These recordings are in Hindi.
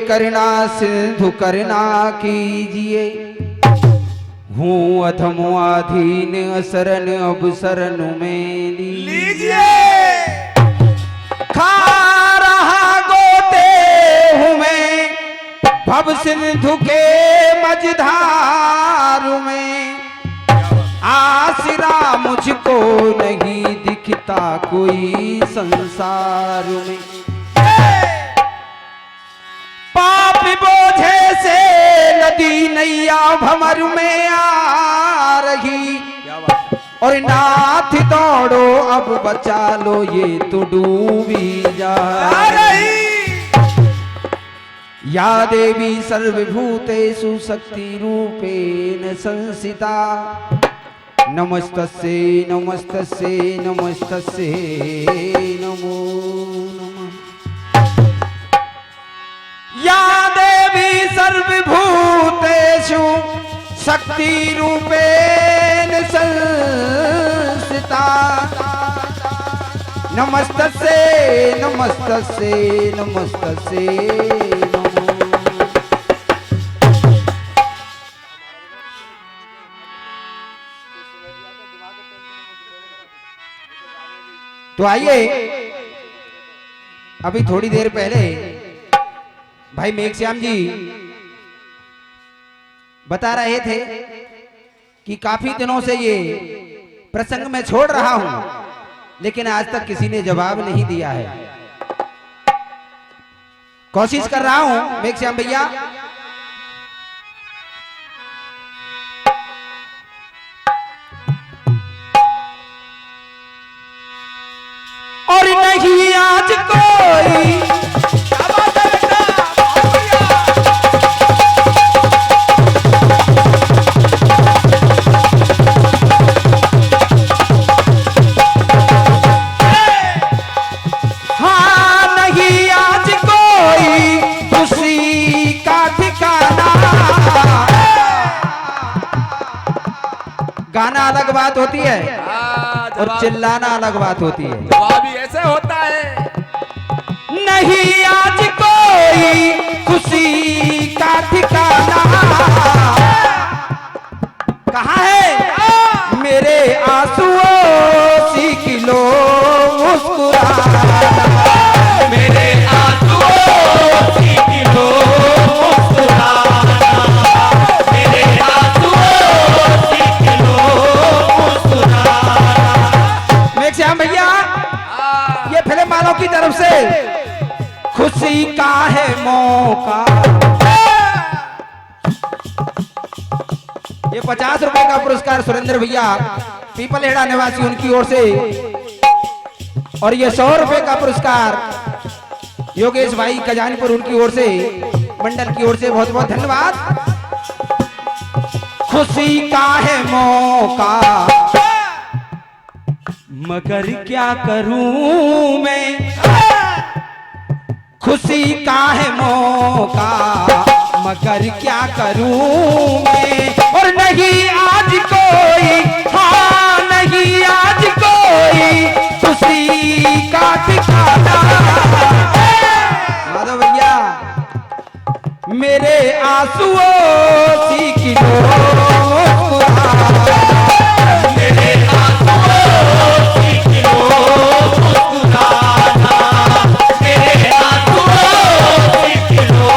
करुणा सिंधु करुणा कीजिए, हूँ अधमोधीन शरण अब शरण में लीजिए। खा रहा गोते हूँ मैं भव सिंधु के मझधार में, आसरा मुझको नहीं दिखता कोई संसार में। पाप बोझे से नदी नैया भंवर में आ रही, और नाथ दौड़ो अब बचा लो ये तो डूबी जा रही। या देवी सर्वभूतेषु शक्ति रूपेण संस्थिता, नमस्तस्यै नमस्तस्यै नमस्तस्यै नमो नमः। या देवी सर्वभूतेषु शक्ति रूपेण संस्थिता, नमस्तस्यै नमस्तस्यै नमस्तस्यै नमो। तो आइए, अभी थोड़ी देर पहले भाई मेघश्याम जी बता रहे थे कि काफी दिनों से ये प्रसंग मैं छोड़ रहा हूं, लेकिन आज तक किसी ने जवाब नहीं दिया है। कोशिश कर रहा हूं मेघश्याम भैया। और नहीं आज कोई गाना अलग बात होती है और चिल्लाना अलग बात होती है। जवाब ही ऐसे होता है। नहीं आज कोई खुशी का ठिकाना, कहाँ है मेरे आंसुओं सीख लो मुस्कुराना, मेरे आंसुओं सीख लो मुस्कुराना, मेरे आंसुओं सीख लो मुस्कुराना। मेघश्याम भैया, ये फिल्म वालों की तरफ से खुशी का है मौका। ये 50 रुपए का पुरस्कार सुरेंद्र भैया पीपलहेड़ा निवासी उनकी ओर से, और ये 100 रुपए का पुरस्कार योगेश भाई खजानपुर उनकी ओर से, मंडल की ओर से बहुत बहुत धन्यवाद। खुशी का है मौका मगर क्या करूं मैं, खुशी का है मौका मगर क्या करूं मैं। और नहीं आज कोई, हाँ नहीं आज कोई खुशी का ठिकाना। माधव भैया, मेरे आंसुओं सीख लो मुस्कुराना, मेरे आंसुओं सीख लो मुस्कुराना, मेरे आंसुओं सीख लो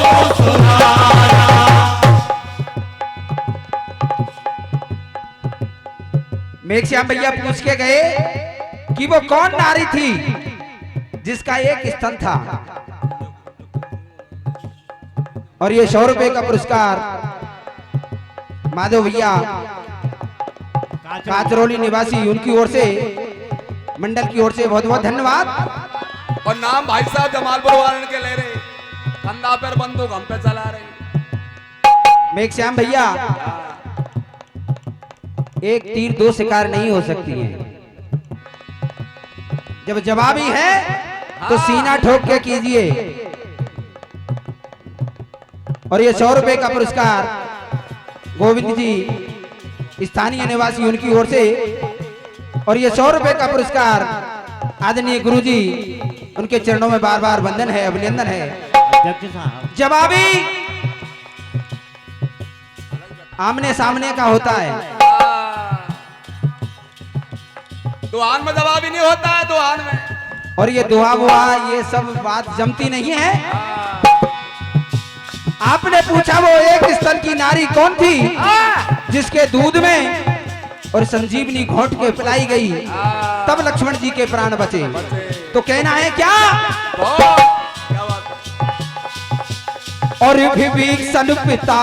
मुस्कुराना। मेघश्याम भैया पूछ के गए कि वो कौन नारी थी जिसका एक स्तन था, और ये 100 रुपए का पुरस्कार माधव भैया काचरौली निवासी उनकी ओर से, मंडल की ओर से बहुत बहुत धन्यवाद। और नाम भाई साहब जमालपुर वाले के ले रहे, कंधा पर बंदूक हम पे चला रहे। मेघश्याम भैया, एक तीर दो शिकार नहीं हो सकती है। जब जवाबी है तो सीना ठोक के कीजिए। और ये 100 रुपए का पुरस्कार गोविंद जी स्थानीय निवासी उनकी ओर से, और ये 100 रुपए का पुरस्कार आदरणीय गुरु जी, उनके चरणों में बार बार वंदन है, अभिनंदन है। जवाबी आमने सामने का होता है, दुआन में जवाबी नहीं होता है, दुआन में। और ये दुआ बुआ ये सब बात जमती नहीं है। आपने पूछा वो एक स्तन की नारी कौन थी जिसके दूध में और संजीवनी घोट के पिलाई गई, तब लक्ष्मण जी के प्राण बचे। तो कहना है क्या? और विभीषण पिता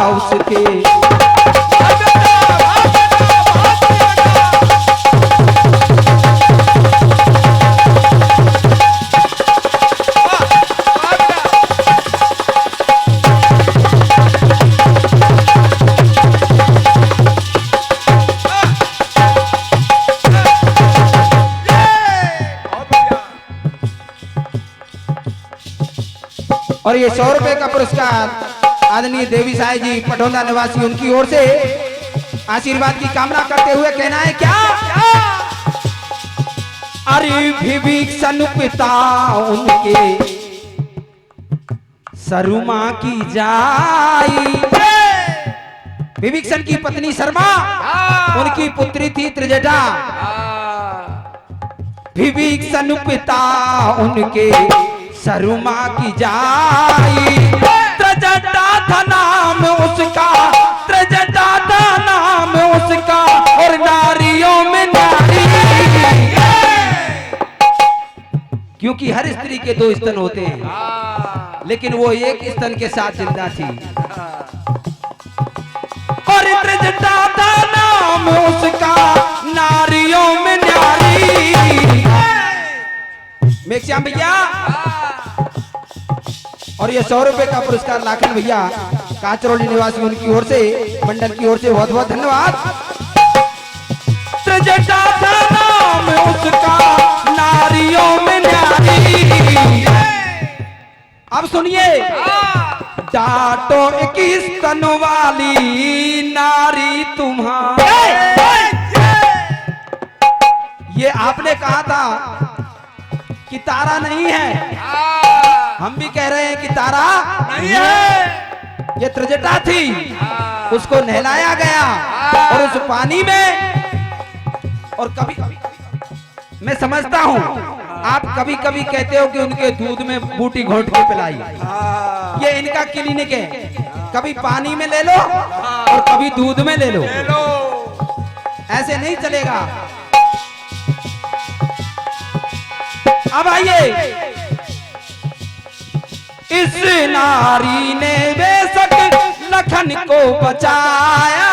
उसके और ये 100 रुपए का पुरस्कार आदरणीय देवी साई जी पटोला निवासी उनकी ओर से आशीर्वाद की कामना करते हुए कहना है क्या? अरे विभीषण पिता उनके सरुमा की जाई। विभीषण की पत्नी शर्मा, उनकी पुत्री थी त्रिजटा। विभीषण पिता उनके सरुमा की जाई, त्रिजटा था नाम उसका, त्रिजटा था नाम उसका, और नारियों में नारी। क्योंकि हर स्त्री के 2 स्तन होते हैं, लेकिन वो एक स्तन के साथ जिंदा थी। और त्रिजटा था नाम उसका, नारियों में नारी। मेघश्याम भैया, और ये 100 रुपए का पुरस्कार लाखन भैया काचरौली निवासी उनकी ओर से, मंडल की ओर से बहुत बहुत धन्यवाद। त्रिजटा था नाम उसका, नारियों में नारी। अब सुनिए, डांटो 21 स्तन वाली नारी तुम्हारी। ये आपने कहा था कि तारा नहीं है, हम भी कह रहे हैं कि तारा नहीं है, ये त्रिजटा थी। उसको नहलाया गया और उस पानी में, और कभी मैं समझता हूँ आप कभी कभी कहते हो कि उनके दूध में बूटी घोट के पिलाई। ये इनका क्लिनिक है, कभी पानी में ले लो और कभी दूध में ले लो, ऐसे नहीं चलेगा। अब आइए, इस नारी ने बेशक लखन को बचाया,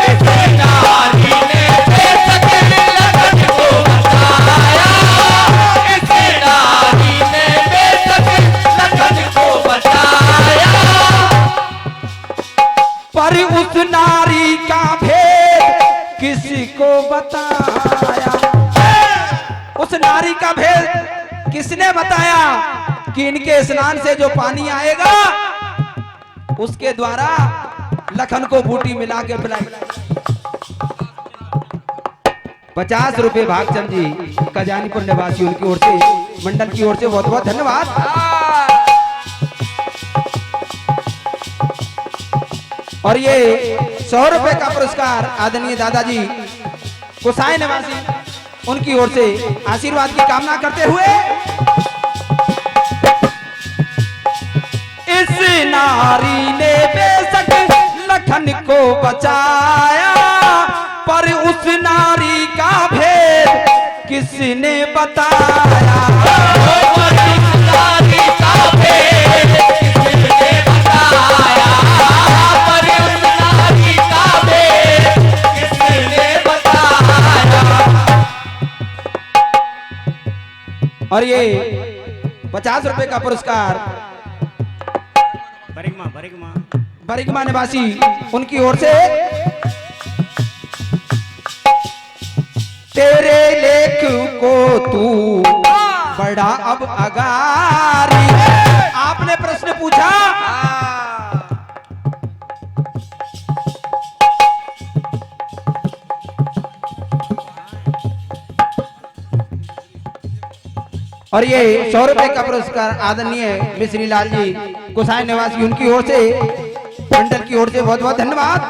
इस नारी ने बेशक लखन को बचाया, इस नारी ने बेशक लखन को बचाया। पर उस नारी का भेद किसको बताया? उस नारी का भेद किसने बताया कि इनके स्नान से जो पानी आएगा उसके द्वारा लखन को बूटी मिला के पिलाई। 50 रुपए भागचंद जी खजानीपुर निवासी उनकी ओर से, मंडल की ओर से बहुत बहुत धन्यवाद। और ये 100 रुपए का पुरस्कार आदरणीय दादाजी कुसाई निवासी उनकी ओर से आशीर्वाद की कामना करते हुए, इस नारी ने बेशक लखन को बचाया, पर पर उस नारी का भेद किसने बताया? पर उस नारी का भेद किसने बताया? पर उस नारी का भेद किसने बताया? और ये 50 रुपए का पुरस्कार बरिगमा निवासी उनकी ओर से तेरे लेख को तू बड़ा अब अगारी। आपने प्रश्न पूछा, और ये 100 रुपए का पुरस्कार आदरणीय मिश्री लाल जी गोसाई निवासी उनकी ओर से, मंडल की ओर से बहुत बहुत धन्यवाद।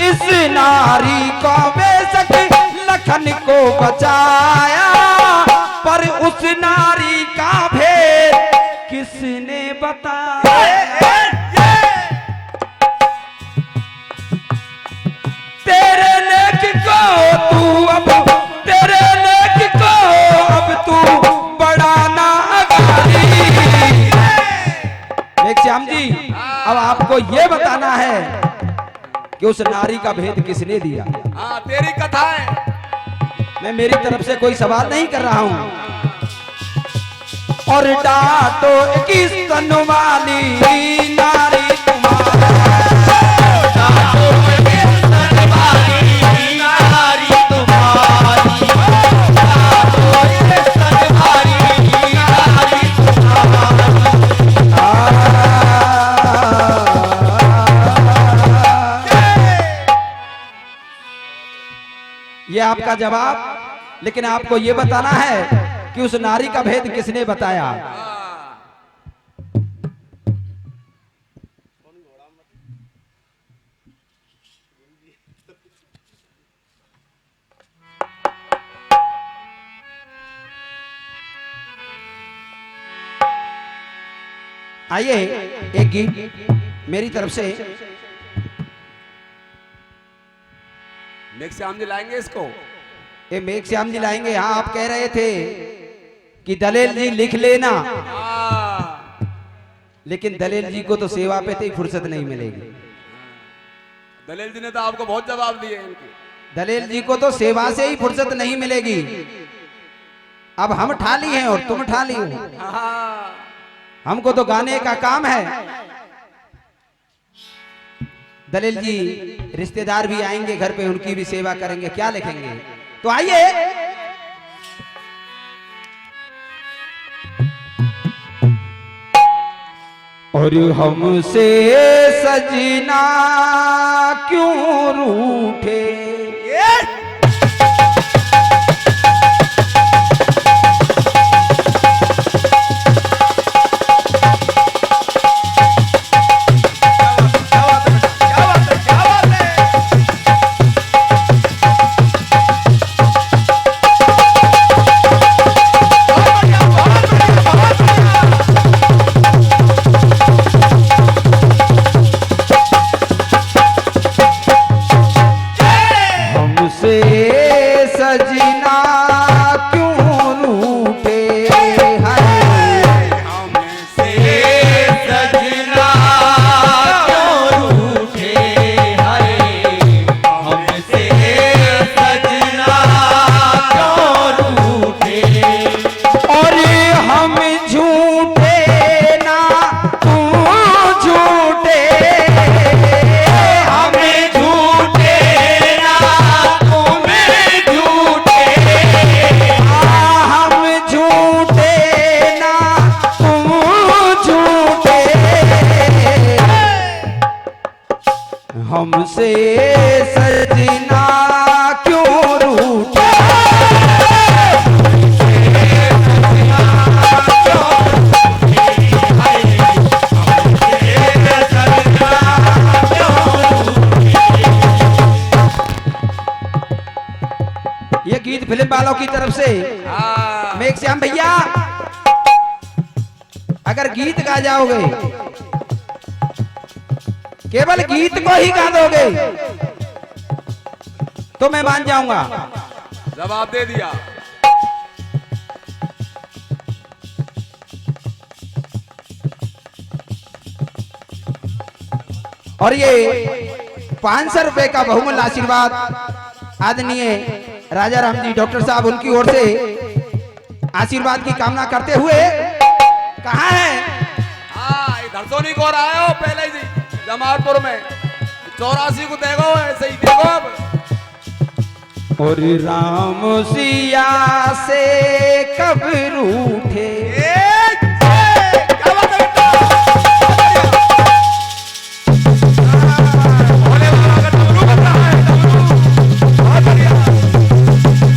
इस नारी को बेशक लखन को बचाया, पर उस नारी का भेद किसने बताया? तेरे लेख को तू अब, तेरे लेख को अब तू बड़ा ना अगारी। श्याम जी, अब आपको ये बताना है कि उस नारी का भेद किसने दिया। हाँ, तेरी कथा है। मैं मेरी तरफ से कोई सवाल नहीं कर रहा हूं। और डांटो किस तन वाली नारी तुम्हारा, डांटो किस तन वाली नारी तुम्हारी, डांटो किस तन वाली नारी ये आपका जवाब, लेकिन आपको ये बताना है कि उस नारी का भेद किसने बताया। आइए एक गीत मेरी तरफ से श्याम जी लाएंगे इसको। ये मेघ श्याम जी लाएंगे। हाँ, आप कह रहे थे कि दलेल जी लिख लेना, लेकिन दलेल जी को तो सेवा पे ही फुर्सत नहीं मिलेगी। दलेल जी ने तो आपको बहुत जवाब दिए इनके। दलेल जी को तो सेवा से ही फुर्सत नहीं मिलेगी। अब हम ठाली हैं और तुम ठाली हो, हमको तो गाने का काम है। दलेल जी रिश्तेदार भी आएंगे घर पे, उनकी भी सेवा करेंगे, क्या लिखेंगे। तो आइए और हमसे सजना क्यों रूठे, हमसे सजना क्यों रूठे। ये गीत फिल्म वालों की तरफ से। मेघ श्याम भैया, अगर गीत गा जाओगे, केवल गीत को ही गा दोगे तो मैं मान जाऊंगा। जवाब दे दिया। और ये 500 रुपए का बहुमूल्य आशीर्वाद आदरणीय राजा राम जी डॉक्टर साहब उनकी ओर से आशीर्वाद की कामना करते हुए कहाँ है? हाँ इधर तो नहीं को रहा हो पहले ही जमालपुर में 84 को देखो ऐसे ही देखो अब। और राम सिया से कब रूठे क्या बात है बेटा? भोले बाबा का डमरू बज रहा है, डमरू। बहुत बढ़िया,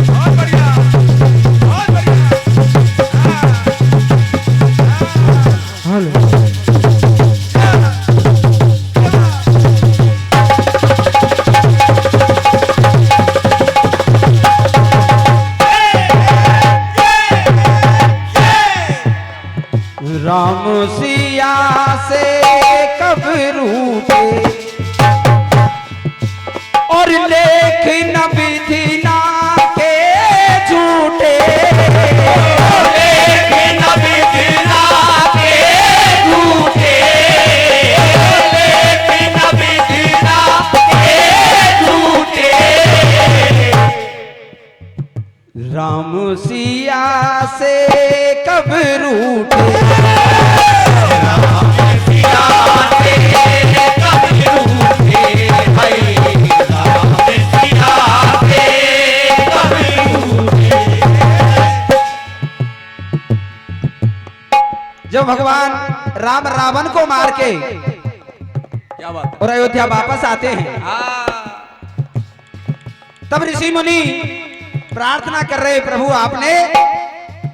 बहुत बढ़िया, बहुत बढ़िया। राम सिया से कब रूठे और लेख न विधि ना के झूठे, लेख न विधि ना के झूठे, लेख न विधि ना के झूठे। राम सिया से कब रूठे जब भगवान राम रावण को मार के क्या बात है? और अयोध्या वापस आते हैं, हाँ तब ऋषि मुनि प्रार्थना कर रहे, प्रभु आपने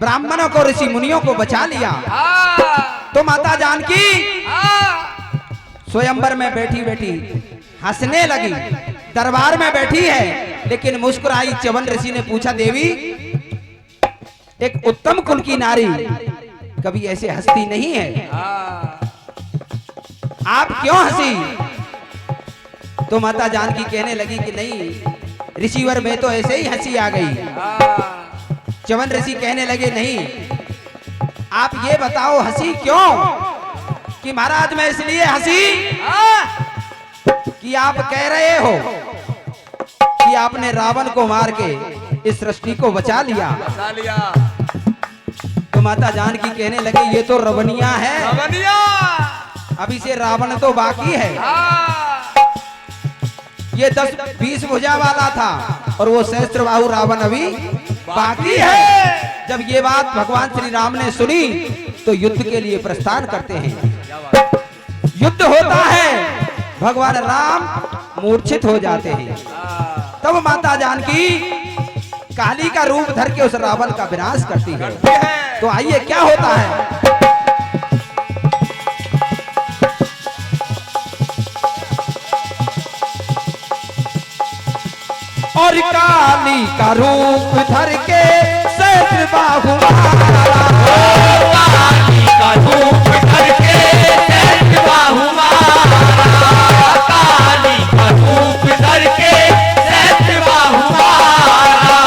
ब्राह्मणों को ऋषि मुनियों को बचा लिया। हाँ तो माता जानकी हाँ स्वयंवर में बैठी बैठी हंसने लगी, दरबार में बैठी है लेकिन मुस्कुराई। च्यवन ऋषि ने पूछा, देवी एक उत्तम कुल की नारी कभी ऐसे हंसती नहीं है, हाँ आप क्यों हंसी? तो माता जानकी कहने लगी कि नहीं, ऋषिवर में तो ऐसे ही हंसी आ गई। हाँ च्यवन ऋषि कहने लगे, नहीं आप ये बताओ हंसी क्यों? कि महाराज मैं इसलिए हंसी कि आप कह रहे हो कि आपने रावण को मार के इस सृष्टि को बचा लिया। बचा लिया। तो माता जानकी कहने लगे, ये तो रवनिया है, रवनिया। अभी से रावण तो बाकी है। हाँ ये 10-20 भुजा वाला था और वो सहस्त्रबाहु रावण अभी बाकी है। जब ये बात भगवान श्री राम ने सुनी तो युद्ध के लिए प्रस्थान करते हैं। क्या बात है? युद्ध होता है, भगवान राम मूर्छित हो जाते हैं। हाँ तब माता जानकी काली का रूप धर के उस रावण का विनाश करती है। करते हैं। तो आइए क्या होता है। और काली का रूप धर के सहस्त्रबाहु मारा, काली का रूप धर के सहस्त्रबाहु मारा, काली का रूप धर के सहस्त्रबाहु मारा।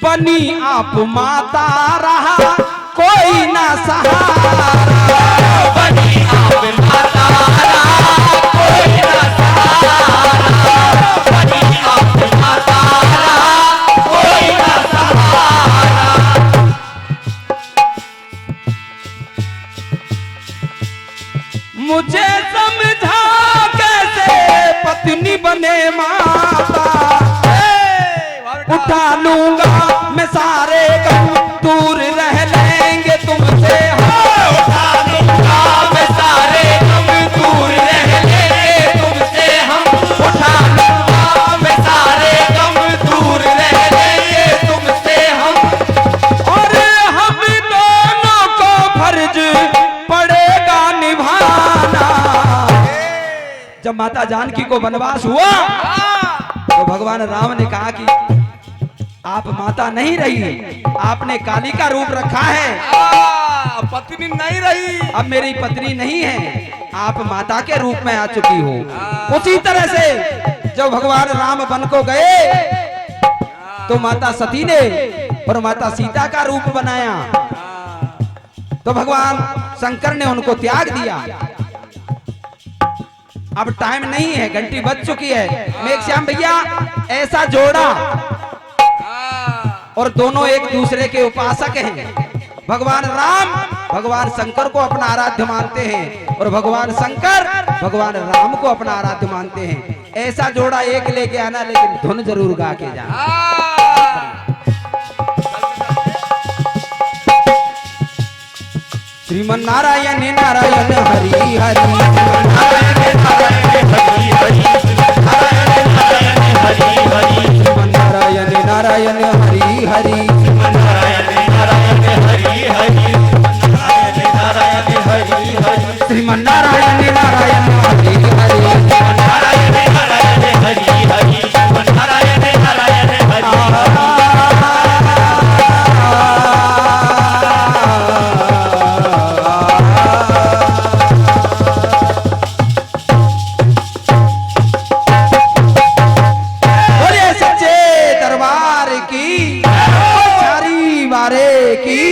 बनी आप माता रहा कोई ना सहारा, बनी आप माता रहा कोई ना सहारा, बनी आप माता रहा कोई ना सहारा। मुझे समझा कैसे पत्नी बने माता, उठा लूंगा मैं सारे गम, दूर रह लेंगे तुमसे हम। उठा लूंगा मैं सारे गम, दूर रह लेंगे तुमसे हम। उठा लूंगा मैं सारे गम, दूर रह लेंगे तुमसे हम। और हम दोनों को फर्ज पड़ेगा निभाना। जब माता जानकी को वनवास हुआ तो भगवान राम ने कहा कि आप माता नहीं रही, आपने काली का रूप रखा है, पत्नी नहीं रही। अब मेरी पत्नी नहीं है। आप माता के रूप में आ चुकी हो। उसी तरह से जब भगवान राम वन को गए तो माता सती ने और माता सीता का रूप बनाया, तो भगवान शंकर ने उनको त्याग दिया। अब टाइम नहीं है, घंटी बज चुकी है। मेघश्याम भैया ऐसा जोड़ा और दोनों एक दूसरे के उपासक हैं। भगवान राम भगवान शंकर को अपना आराध्य मानते हैं और भगवान शंकर भगवान राम को अपना आराध्य मानते हैं। ऐसा जोड़ा एक लेके आना, लेकिन धुन जरूर गा के जाना। श्रीमन नारायण नारायण हरि हरि, श्रीमन नारायण नारायण हरि हरि, श्रीमन नारायण नारायण हरि बोले सच्चे दरबार की, चारी बारे की।